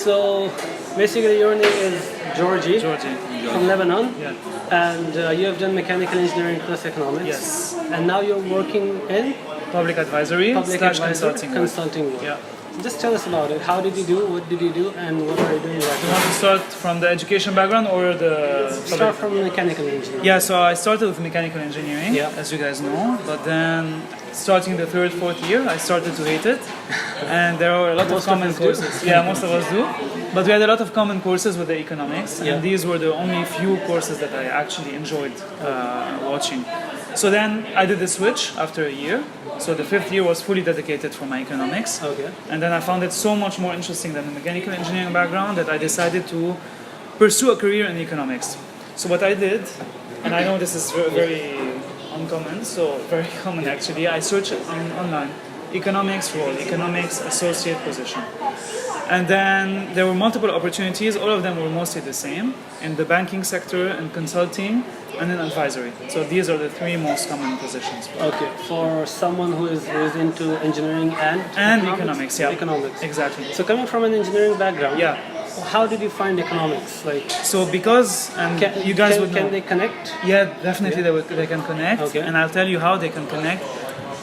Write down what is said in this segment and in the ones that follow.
So basically your name is Georgie, Georgie. from Lebanon. Yeah. And you have done mechanical engineering plus economics. Yes. And now you're working in Public advisory public slash advisor, consulting. work. consulting work. Yeah. Just tell us about it. How did you do? What did you do? And what are you doing right You now? want to start from the education background or the... Start from mechanical engineering. Yeah, so I started with mechanical engineering, Yeah. as you guys know, but then starting the third, fourth year, I started to hate it. And there are a lot of Most of common us do. courses. Yeah, most of us do. But we had a lot of common courses with the economics, Yeah. and these were the only few courses that I actually enjoyed watching. So then I did the switch after a year. So the fifth year was fully dedicated for my economics. Okay. And then I found it so much more interesting than the mechanical engineering background that I decided to pursue a career in economics. So what I did, and I know this is very uncommon, so very common actually, I searched online, economics role, economics associate position. And then there were multiple opportunities, all of them were mostly the same, in the banking sector, in consulting, and in advisory. So these are the three most common positions. Okay. For someone who is into engineering And economics, yeah. Economics. Exactly. So coming from an engineering background, Yeah. how did you find economics? Like, So because, and you guys would know. can they connect? Yeah, definitely they can connect, Okay. and I'll tell you how they can connect.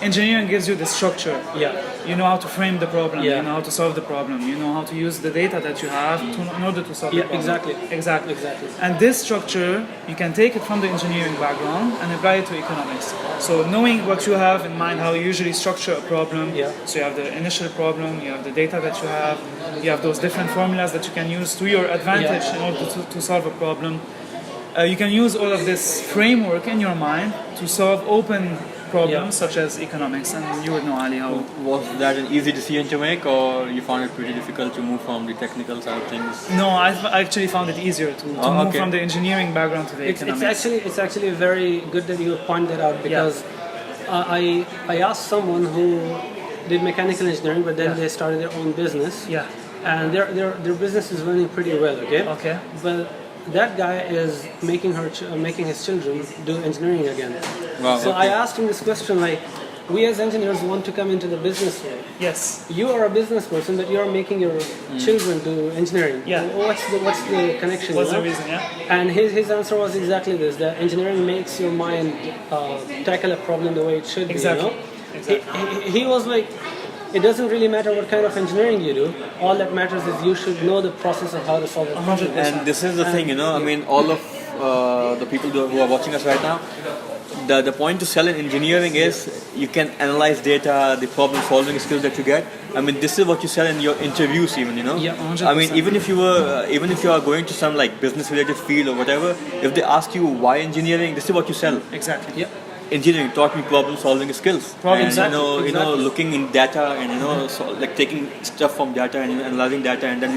Engineering gives you the structure. Yeah. You know how to frame the problem. Yeah. You know how to solve the problem. You know how to use the data that you have in order to solve the Yeah, problem. exactly. Exactly. Exactly. And this structure, you can take it from the engineering background and apply it to economics. So knowing what you have in mind, how you usually structure a problem. Yeah. So you have the initial problem, you have the data that you have those different formulas that you can use to your advantage in order to solve a problem. You can use all of this framework in your mind to solve open problems such as economics, and you would know, Ali, how... Was that an easy decision to make, or you found it pretty difficult to move from the technical side of things? No, I actually found it easier to move from the engineering background to the economics. It's actually very good that you point that out, because I asked someone who did mechanical engineering, but then they started their own business. Yeah. And their business is running pretty well. Okay. But that guy is making his children do engineering again. Wow, So okay. I asked him this question, like, we as engineers want to come into the business world. Yes. You are a business person, but you are making your children do engineering. Yeah. What's the connection? What's you the know? reason, yeah? And his answer was exactly this: that engineering makes your mind tackle a problem the way it should Exactly. be. You know? Exactly. He was like, it doesn't really matter what kind of engineering you do. All that matters is you should know the process of how to solve a problem. And this is the thing, you know, I mean, all of the people who are watching us right now, the point to sell in engineering is you can analyze data, the problem solving skills that you get. I mean, this is what you sell in your interviews even, you know. Yeah, 100%. I mean, even if you are going to some like business related field or whatever, if they ask you why engineering, this is what you sell. Exactly. Yeah. Engineering taught me problem solving skills. Problem and solving, you know, looking in data and like taking stuff from data and analyzing data and then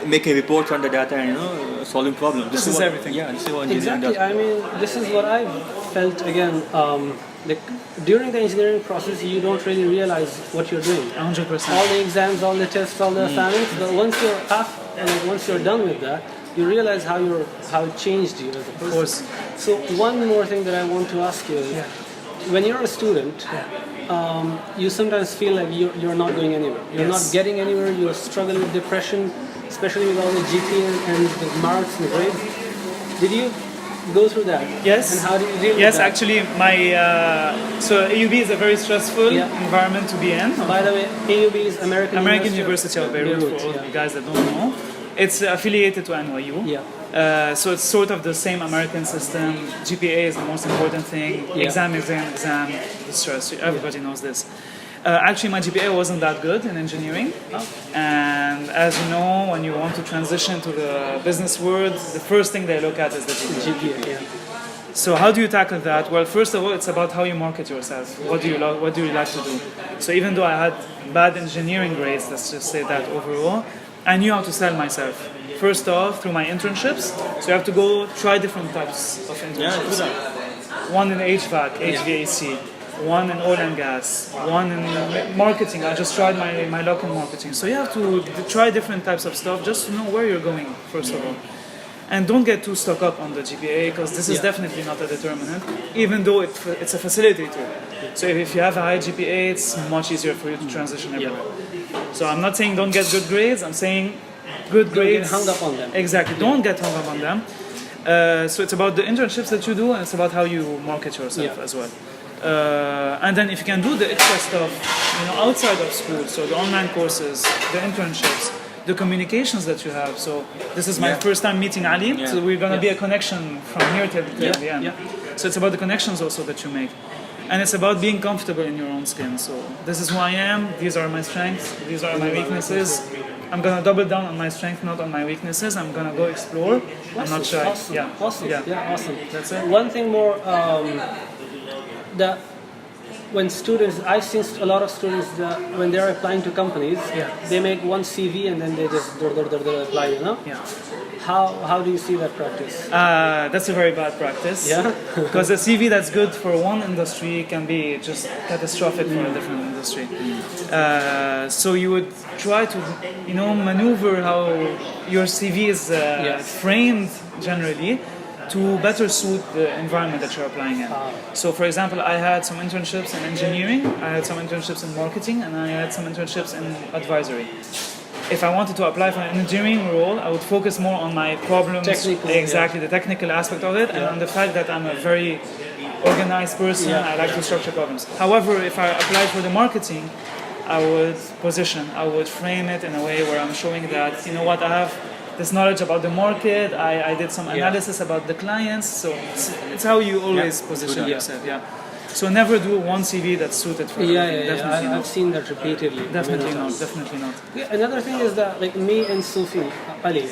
making reports on the data and solving problems. This is what, everything. Yeah, this is what engineering Exactly. does. I mean, this is what I felt again. Like during the engineering process, you don't really realize what you're doing. 100%. All the exams, all the tests, all the assignments. But once you're done with that, you realize how it changed you as a person. Of course. So one more thing that I want to ask you is, when you're a student, you sometimes feel like you're not going anywhere. You're not getting anywhere. You struggle with depression, especially with all the GPAs and the marks and grades. Did you go through that? Yes. And how did you deal with Yes, that? actually, my so AUB is a very stressful environment to be in. By the way, AUB is American University of Beirut, for all you guys that don't know. It's affiliated to NYU. Yeah. So it's sort of the same American system. GPA is the most important thing. Yeah. Exam, the stress. Everybody knows this. Actually, my GPA wasn't that good in engineering. And as you know, when you want to transition to the business world, the first thing they look at is the GPA. GPA, yeah. So how do you tackle that? Well, first of all, it's about how you market yourself. What do you like to do? So even though I had bad engineering grades, let's just say that overall, I knew how to sell myself. First off, through my internships. So you have to go try different types of internships. One in HVAC, HVAC, one in oil and gas, one in marketing. I just tried my luck in marketing. So you have to try different types of stuff just to know where you're going, first of all. And don't get too stuck up on the GPA, because this is definitely not a determinant, even though it's a facilitator. So if you have a high GPA, it's much easier for you to transition everywhere. So I'm not saying don't get good grades, I'm saying good Don't grades. get hung up on them. Exactly. Don't get hung up on them. So it's about the internships that you do, and it's about how you market yourself Yeah. as well. And then if you can do the extra stuff, outside of school, so the online courses, the internships, the communications that you have. So this is my first time meeting Ali, so we're gonna be a connection from here till the end. So it's about the connections also that you make. And it's about being comfortable in your own skin. So this is who I am, these are my strengths, these are my weaknesses. I'm gonna double down on my strength, not on my weaknesses. I'm gonna go explore. I'm not shy. Awesome. Awesome. Yeah, awesome. That's it. One thing more, that when students, I've seen a lot of students that when they're applying to companies, they make one CV and then they just apply, Yeah. How do you see that practice? That's a very bad practice. Yeah? Because a CV that's good for one industry can be just catastrophic for a different industry. So you would try to, maneuver how your CV is framed generally to better suit the environment that you're applying in. So for example, I had some internships in engineering, I had some internships in marketing, and I had some internships in advisory. If I wanted to apply for an engineering role, I would focus more on my problems, the technical aspect of it, and on the fact that I'm a very organized person. I like to structure problems. However, if I applied for the marketing, I would frame it in a way where I'm showing that, I have this knowledge about the market, I did some analysis about the clients, so it's how you always position yourself. So never do one CV that's suited for everything. Definitely not. I've seen that repeatedly. Definitely not. Another thing is that like me and Sufi Ali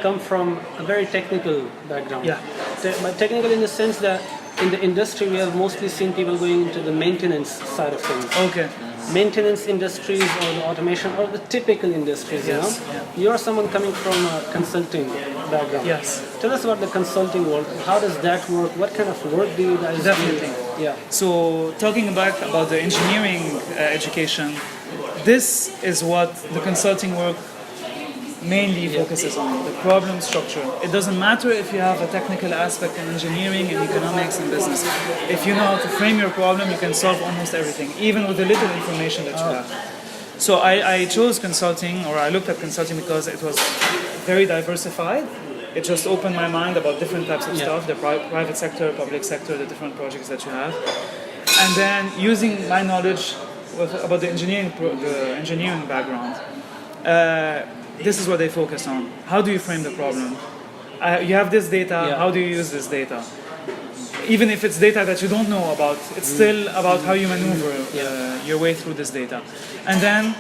come from a very technical background. But technical in the sense that in the industry we have mostly seen people going into the maintenance side of things. Okay. Maintenance industries or the automation or the typical industries, You're someone coming from a consulting background. Yes. Tell us about the consulting world. How does that work? What kind of work do you guys Definitely. do? Yeah. So talking back about the engineering education, this is what the consulting work mainly focuses on, the problem structure. It doesn't matter if you have a technical aspect in engineering and economics and business. If you know how to frame your problem, you can solve almost everything, even with the little information that you have. So I chose consulting, or I looked at consulting because it was very diversified. It just opened my mind about different types of stuff, the private sector, public sector, the different projects that you have. And then using my knowledge about the engineering background, this is what they focus on. How do you frame the problem? You have this data, how do you use this data? Even if it's data that you don't know about, it's still about how you maneuver your way through this data. And then,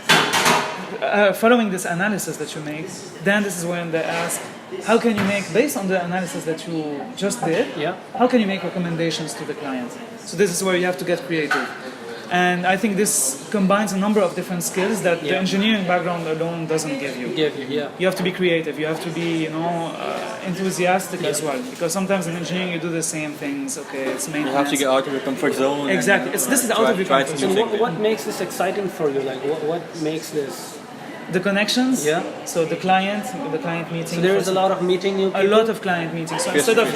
following this analysis that you make, then this is when they ask, how can you make, based on the analysis that you just did, how can you make recommendations to the client? So this is where you have to get creative. And I think this combines a number of different skills that the engineering background alone doesn't give you. You have to be creative. You have to be, enthusiastic as well. Because sometimes in engineering you do the same things. Okay, it's maintenance. You have to get out of your comfort zone. Exactly. This is out of your comfort zone. And what makes this exciting for you? Like, what makes this? The connections. So the client meeting. So there is a lot of meeting new people? A lot of client meetings. So instead of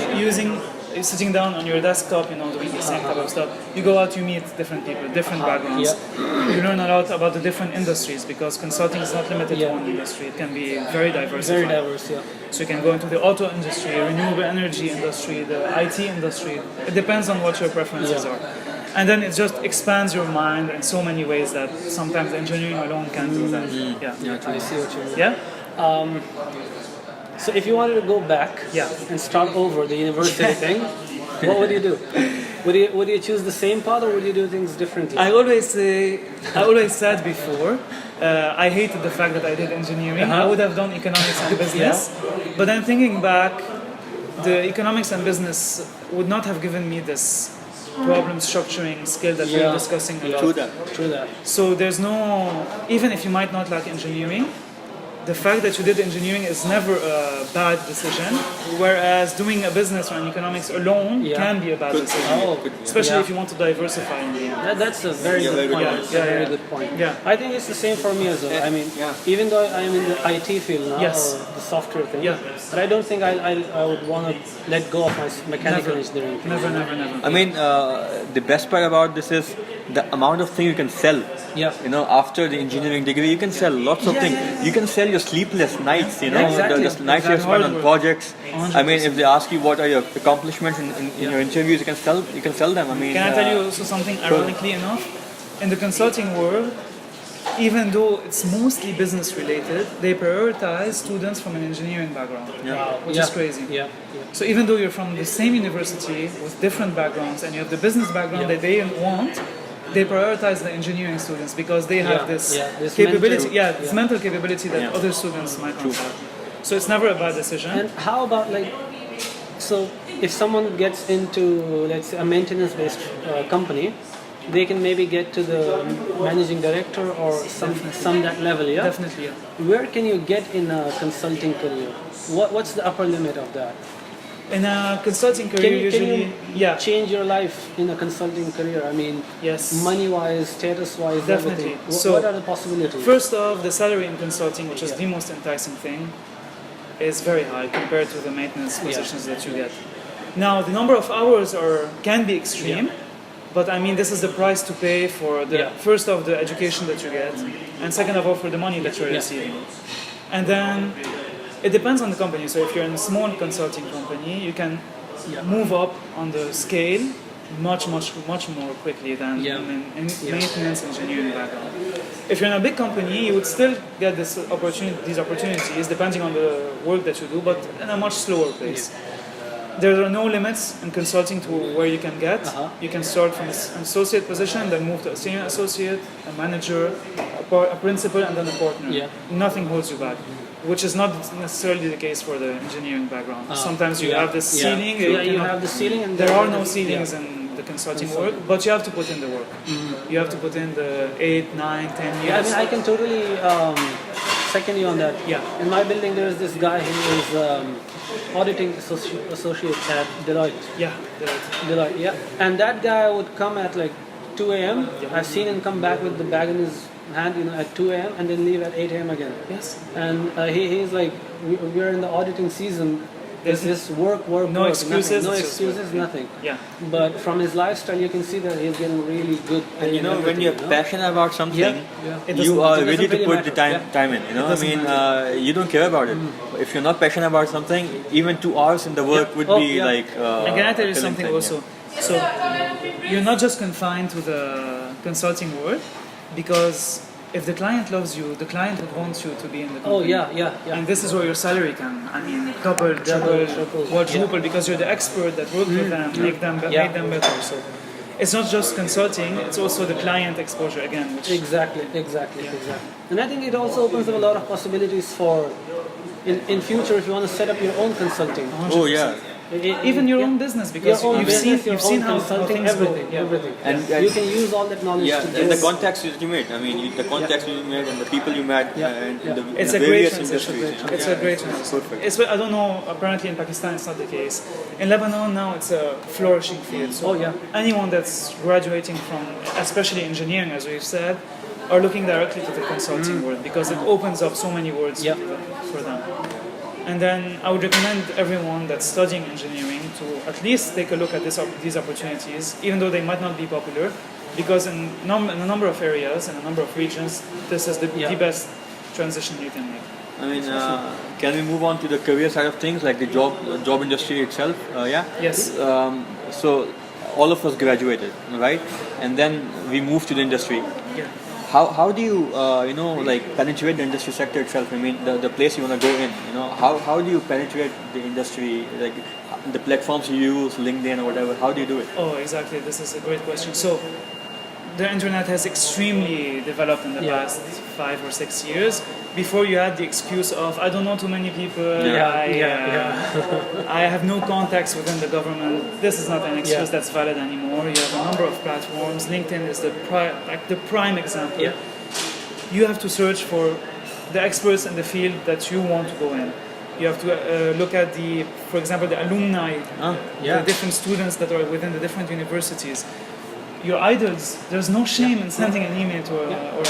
sitting down on your desktop, doing the same type of stuff, you go out, you meet different people, different backgrounds. You learn a lot about the different industries because consulting is not limited to one industry. It can be very diversified. Very diverse, So you can go into the auto industry, renewable energy industry, the IT industry. It depends on what your preferences are. And then it just expands your mind in so many ways that sometimes engineering alone can't do that. I see what you mean. Yeah? So if you wanted to go back and start over the university thing, what would you do? Would you choose the same path or would you do things differently? I always said before, I hated the fact that I did engineering. I would have done economics and business. But then thinking back, the economics and business would not have given me this problem structuring skill that we're discussing a lot. True that. So there's no, even if you might not like engineering, the fact that you did engineering is never a bad decision, whereas doing a business or an economics alone can be a bad decision, especially if you want to diversify in the end. That's a very good point. That's a very good point. I think it's the same for me as well. I mean, even though I'm in the IT field now, or the software thing, but I don't think I would want to let go of my mechanical engineering. Never. I mean, the best part about this is the amount of things you can sell. Yeah. You know, after the engineering degree, you can sell lots of things. You can sell your sleepless nights. You know, Exactly. the nights you have spent on projects. 100%. I mean, if they ask you what are your accomplishments in your interviews, you can sell them. I mean, Can I tell you also something ironically enough? In the consulting world, even though it's mostly business related, they prioritize students from an engineering background, which is crazy. Yeah. So even though you're from the same university with different backgrounds and you have the business background that they want, they prioritize the engineering students because they have this capability, this mental capability that other students might not have. So it's never a bad decision. And how about like, so if someone gets into, let's say, a maintenance-based company, they can maybe get to the managing director or some that level, yeah? Definitely, yeah. Where can you get in a consulting career? What's the upper limit of that? In a consulting career, Can you change your life in a consulting career? I mean, Yes. money-wise, status-wise, Definitely. everything. So, what are the possibilities? First off, the salary in consulting, which is the most enticing thing, is very high compared to the maintenance positions that you get. Now, the number of hours can be extreme, but I mean, this is the price to pay for the first of the education that you get, and second of all for the money that you're receiving. And then it depends on the company. So if you're in a small consulting company, you can move up on the scale much more quickly than in maintenance engineering background. If you're in a big company, you would still get these opportunities depending on the work that you do, but in a much slower pace. There are no limits in consulting to where you can get. You can start from an associate position, then move to a senior associate, a manager, a principal, and then a partner. Nothing holds you back, which is not necessarily the case for the engineering background. Sometimes you have this ceiling. You have the ceiling, and there are no ceilings in the consulting work, but you have to put in the work. You have to put in the 8, 9, 10 years. Yeah, I mean, I can totally second you on that. Yeah. In my building, there is this guy who is auditing associate at Deloitte. Yeah, Deloitte, yeah. And that guy would come at like 2 a.m. I've seen him come back with the bag in his hand, at 2 a.m. and then leave at 8 a.m. again. Yes. And he's like, we're in the auditing season. There's this work, no excuses, nothing. No excuses, nothing. Yeah. But from his lifestyle, you can see that he's getting really good. And when you're passionate about something, it you are ready to really put the matter. time in. You don't care about it. If you're not passionate about something, even 2 hours in the work would be like. And can I tell you killing something thing, also? So you're not just confined to the consulting world, because if the client loves you, the client would want you to be in the company. Oh yeah. And this is where your salary can, double, triple, quadruple, because you're the expert that worked with them, make them better. So it's not just consulting; it's also the client exposure again. Which Exactly. And I think it also opens up a lot of possibilities for, in future, if you want to set up your own consulting. 100%. Oh yeah. Even your own business, because you've seen how things everything, go. everything. And you can use all that knowledge to and the contacts you made. I mean, the contacts you made and the people you met in the It's in a the great various transition. industries. It's a great transition. Perfect. I don't know. Apparently, in Pakistan, it's not the case. In Lebanon now, it's a flourishing field. So anyone that's graduating from, especially engineering, as we've said, are looking directly to the consulting world, because it opens up so many worlds for them. And then I would recommend everyone that's studying engineering to at least take a look at these opportunities, even though they might not be popular, because in a number of areas, in a number of regions, this is the best transition you can make. I mean, can we move on to the career side of things, like the job industry itself? Yes. So all of us graduated, right? And then we moved to the industry. Yeah. How do you penetrate the industry sector itself? I mean, the place you want to go in. How do you penetrate the industry? Like the platforms you use, LinkedIn or whatever. How do you do it? Oh, exactly. This is a great question. So the internet has extremely developed in the past 5 or 6 years. Before, you had the excuse of, I don't know too many people, I have no contacts within the government. This is not an excuse that's valid anymore. You have a number of platforms. LinkedIn is the prime example. Yeah. You have to search for the experts in the field that you want to go in. You have to look at for example, the alumni, the different students that are within the different universities. Your idols, there's no shame in sending an email to or a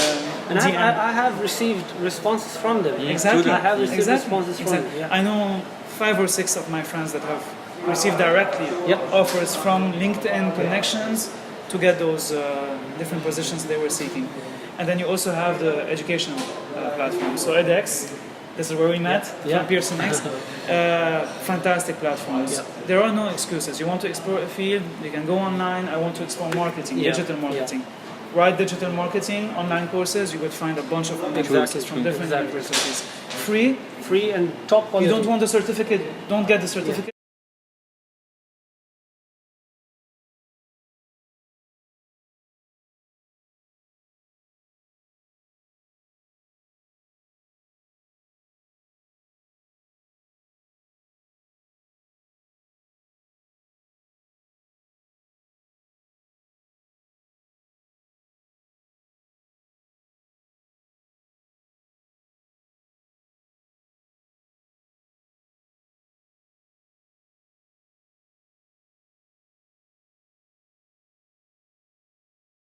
And DM. I have received responses from them. Exactly. I have received responses from them. Exactly. I know 5 or 6 of my friends that have received directly offers from LinkedIn connections to get those different positions they were seeking. And then you also have the education platform. So edX, this is where we met, from Pearson X. Fantastic platforms. Yeah. There are no excuses. You want to explore a field, you can go online. I want to explore marketing, digital marketing. Write digital marketing, online courses, you would find a bunch of online courses from different universities. Free and top quality. You don't want the certificate, don't get the certificate.